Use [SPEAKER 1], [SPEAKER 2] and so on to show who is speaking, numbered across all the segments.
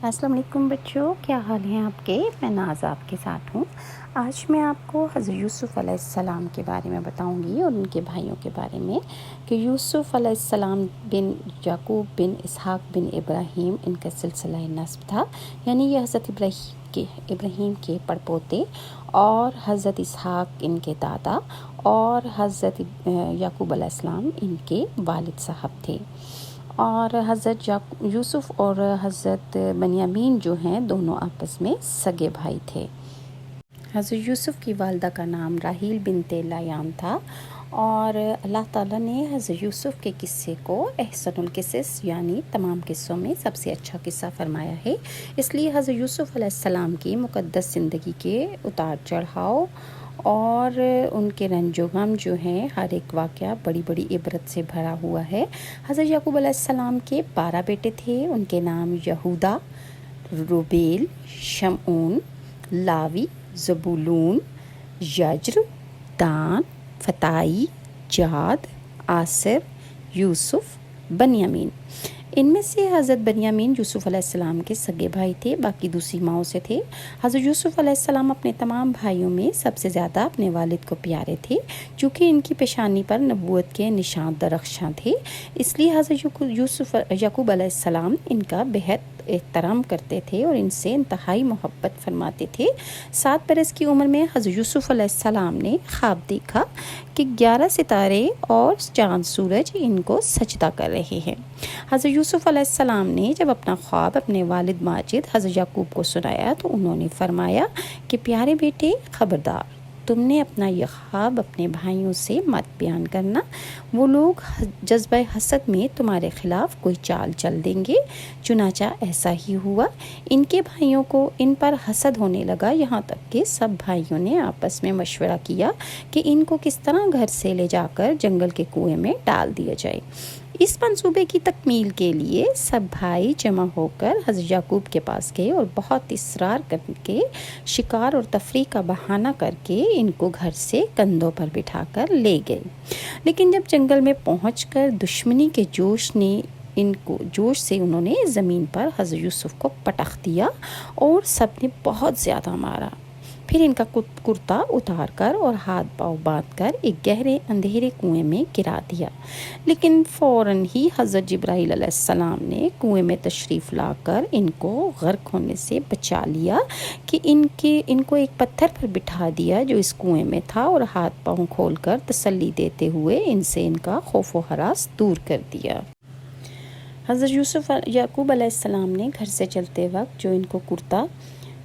[SPEAKER 1] السلام علیکم بچوں، کیا حال ہیں آپ کے؟ میں ناز آپ کے ساتھ ہوں۔ آج میں آپ کو حضرت یوسف علیہ السلام کے بارے میں بتاؤں گی اور ان کے بھائیوں کے بارے میں کہ یوسف علیہ السلام بن یعقوب بن اسحاق بن ابراہیم ان کا سلسلہ نسب تھا، یعنی یہ حضرت ابراہیم کے پڑپوتے اور حضرت اسحاق ان کے دادا اور حضرت یعقوب علیہ السلام ان کے والد صاحب تھے۔ اور حضرت یوسف اور حضرت بنیامین جو ہیں دونوں آپس میں سگے بھائی تھے۔ حضرت یوسف کی والدہ کا نام راحیل بنت لایان تھا، اور اللہ تعالیٰ نے حضرت یوسف کے قصے کو احسن القصص یعنی تمام قصوں میں سب سے اچھا قصہ فرمایا ہے۔ اس لیے حضرت یوسف علیہ السلام کی مقدس زندگی کے اتار چڑھاؤ اور ان کے رنج و غم جو ہیں ہر ایک واقعہ بڑی بڑی عبرت سے بھرا ہوا ہے۔ حضرت یعقوب علیہ السلام کے 12 بیٹے تھے، ان کے نام یہودا، روبیل، شمعون، لاوی، زبولون، یجر، دان، فتائی، جاد، آصر، یوسف، بنیامین۔ ان میں سے حضرت بنیامین یوسف علیہ السلام کے سگے بھائی تھے، باقی دوسری ماؤں سے تھے۔ حضرت یوسف علیہ السلام اپنے تمام بھائیوں میں سب سے زیادہ اپنے والد کو پیارے تھے، چونکہ ان کی پیشانی پر نبوت کے نشان درخشاں تھے، اس لیے حضرت یعقوب علیہ السلام ان کا بہت احترام کرتے تھے اور ان سے انتہائی محبت فرماتے تھے۔ 7 برس کی عمر میں حضرت یوسف علیہ السلام نے خواب دیکھا کہ 11 ستارے اور چاند سورج ان کو سجدہ کر رہے ہیں۔ حضرت یوسف علیہ السلام نے جب اپنا خواب اپنے والد ماجد حضرت یعقوب کو سنایا تو انہوں نے فرمایا کہ پیارے بیٹے، خبردار، تم نے اپنا یہ خواب اپنے بھائیوں سے مت بیان کرنا، وہ لوگ جذبہ حسد میں تمہارے خلاف کوئی چال چل دیں گے۔ چنانچہ ایسا ہی ہوا، ان کے بھائیوں کو ان پر حسد ہونے لگا، یہاں تک کہ سب بھائیوں نے آپس میں مشورہ کیا کہ ان کو کس طرح گھر سے لے جا کر جنگل کے کنویں میں ڈال دیا جائے۔ اس منصوبے کی تکمیل کے لیے سب بھائی جمع ہو کر حضرت یعقوب کے پاس گئے اور بہت اصرار کر کے شکار اور تفریح کا بہانہ کر کے ان کو گھر سے کندھوں پر بٹھا کر لے گئے، لیکن جب جنگل میں پہنچ کر دشمنی کے جوش سے انہوں نے زمین پر حضرت یوسف کو پٹخ دیا اور سب نے بہت زیادہ مارا۔ پھر ان کا کرتا اتار کر اور ہاتھ پاؤں باندھ کر ایک گہرے اندھیرے کنویں میں گرا دیا، لیکن فوراً ہی حضرت جبرائیل علیہ السلام نے کنویں میں تشریف لا کر ان کو غرق ہونے سے بچا لیا کہ ان کو ایک پتھر پر بٹھا دیا جو اس کنویں میں تھا، اور ہاتھ پاؤں کھول کر تسلی دیتے ہوئے ان سے ان کا خوف و ہراس دور کر دیا۔ حضرت یعقوب علیہ السلام نے گھر سے چلتے وقت جو ان کو کرتا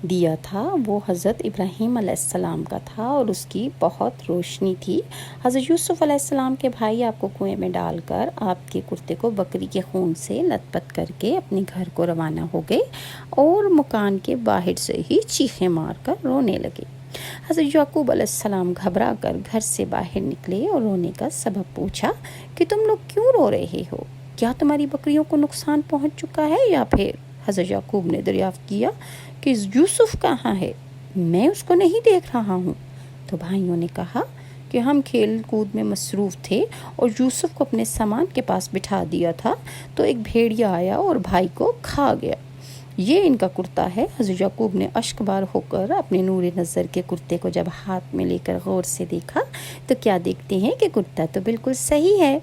[SPEAKER 1] دیا تھا وہ حضرت ابراہیم علیہ السلام کا تھا اور اس کی بہت روشنی تھی۔ حضرت یوسف علیہ السلام کے بھائی آپ کو کنویں میں ڈال کر آپ کے کرتے کو بکری کے خون سے لت پت کر کے اپنے گھر کو روانہ ہو گئے اور مکان کے باہر سے ہی چیخیں مار کر رونے لگے۔ حضرت یعقوب علیہ السلام گھبرا کر گھر سے باہر نکلے اور رونے کا سبب پوچھا کہ تم لوگ کیوں رو رہے ہو؟ کیا تمہاری بکریوں کو نقصان پہنچ چکا ہے یا پھر؟ حضرت یعقوب نے دریافت کیا کہ یوسف کہاں ہے؟ میں اس کو نہیں دیکھ رہا ہوں۔ تو بھائیوں نے کہا کہ ہم کھیل کود میں مصروف تھے اور یوسف کو اپنے سامان کے پاس بٹھا دیا تھا تو ایک بھیڑیا آیا اور بھائی کو کھا گیا۔ یہ ان کا کرتا ہے۔ حضرت یعقوب نے اشک بار ہو کر اپنے نور نظر کے کرتے کو جب ہاتھ میں لے کر غور سے دیکھا تو کیا دیکھتے ہیں کہ کرتا تو بالکل صحیح ہے،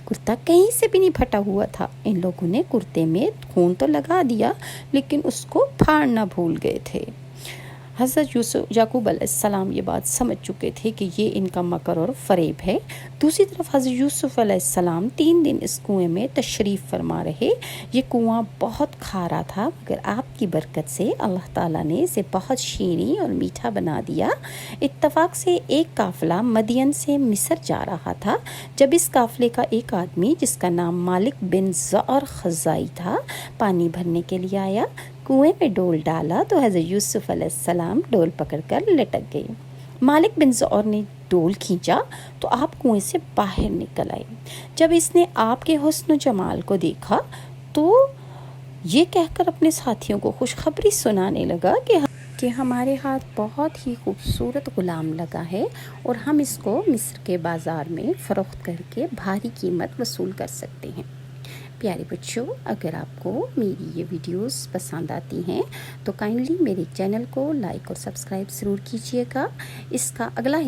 [SPEAKER 1] کرتا کہیں سے بھی نہیں پھٹا ہوا تھا۔ ان لوگوں نے کرتے میں خون تو لگا دیا لیکن اس کو پھاڑنا بھول گئے تھے۔ حضرت یعقوب علیہ السلام یہ بات سمجھ چکے تھے کہ یہ ان کا مکر اور فریب ہے۔ دوسری طرف حضرت یوسف علیہ السلام 3 دن اس کنویں میں تشریف فرما رہے۔ یہ کنواں بہت کھارا تھا مگر آپ کی برکت سے اللہ تعالیٰ نے اسے بہت شیریں اور میٹھا بنا دیا۔ اتفاق سے ایک قافلہ مدین سے مصر جا رہا تھا۔ جب اس قافلے کا ایک آدمی جس کا نام مالک بن زعر خزائی تھا پانی بھرنے کے لیے آیا، کنویں میں ڈول ڈالا تو حضرت یوسف علیہ السلام ڈول پکڑ کر لٹک گئے۔ مالک بن زعر نے ڈول کھینچا تو آپ کنویں سے باہر نکل آئے۔ جب اس نے آپ کے حسن و جمال کو دیکھا تو یہ کہہ کر اپنے ساتھیوں کو خوشخبری سنانے لگا کہ ہمارے ہاتھ بہت ہی خوبصورت غلام لگا ہے اور ہم اس کو مصر کے بازار میں فروخت کر کے بھاری قیمت وصول کر سکتے ہیں۔ پیارے بچوں، اگر آپ کو میری یہ ویڈیوز پسند آتی ہیں تو کائنڈلی میرے چینل کو لائک اور سبسکرائب ضرور کیجیے گا۔ اس کا اگلا